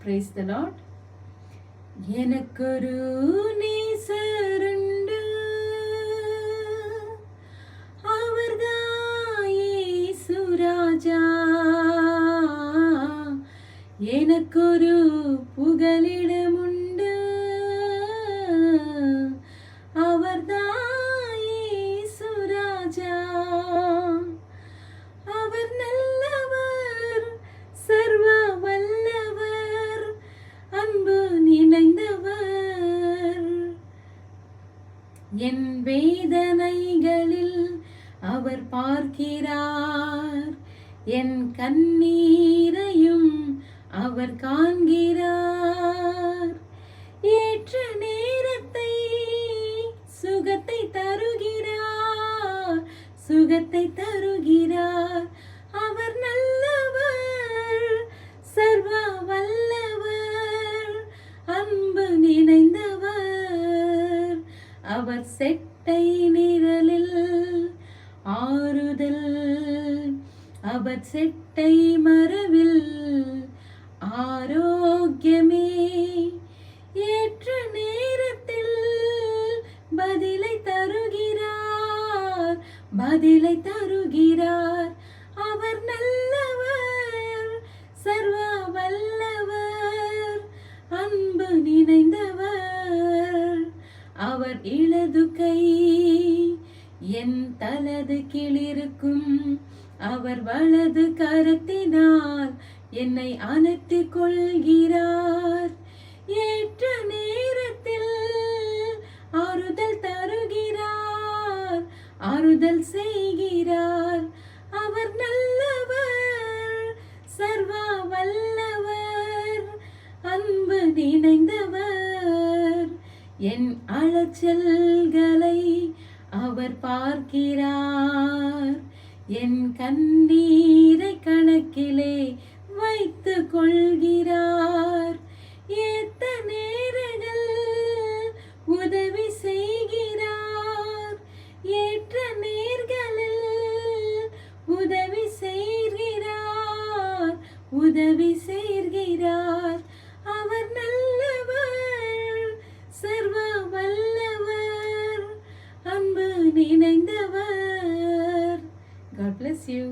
Praise the Lord. எனக்கொரு நேசருண்டு, அவர்தான் இயேசு ராஜா. எனக்கொரு புகலிடமுண்டு, அவர்தான் இயேசு ராஜா. அவர் நல்லவர், சர்வ வல்லவர், அன்பு நினைந்தவர். என் வேதனைகளில் அவர் பார்க்கிறார், என் கண்ணீரையும் அவர் காண்கிறார். ஏற்ற நேரத்தை சுகத்தை தருகிறார், சுகத்தை தருகிறார். அவர் நல்லவர், சர்வ வல்லவர், அன்பு நினைந்தவர். அவர் செட்டை நிழலில் ஆறுதல், அவர் செட்டை மரவில் ஆரோக்கியமே. ஏற்ற நேரத்தில் பதிலை தருகிறார், பதிலை தருகிறார். அவர் நல்லவர், சர்வ வல்லவர், அன்பு நினைந்தவர். அவர் இலது கை என் தலது கீழிருக்கும், அவர் வலது கரத்தினால் என்னை அணைத்துக் கொள்கிறார். ஏற்ற நேரத்தில் ஆறுதல் தருகிறார், ஆறுதல் செய்கிறார். அவர் நல்லவர், சர்வ வல்லவர், அன்பு நினைந்தவர். என் அலைச்சல்களை அவர் பார்க்கிறார், என் கண்ணீரை கணக்கிலே வைத்துக் கொள்கிறார். ஏத்த நேரங்கள் உதவி செய்கிறார், ஏற்ற நேர்களில் உதவி செய்கிறார், உதவி செய்கிறார். அவர் நல்லவர், சர்வ வல்லவர், அன்பு நினைந்தவர். God bless you.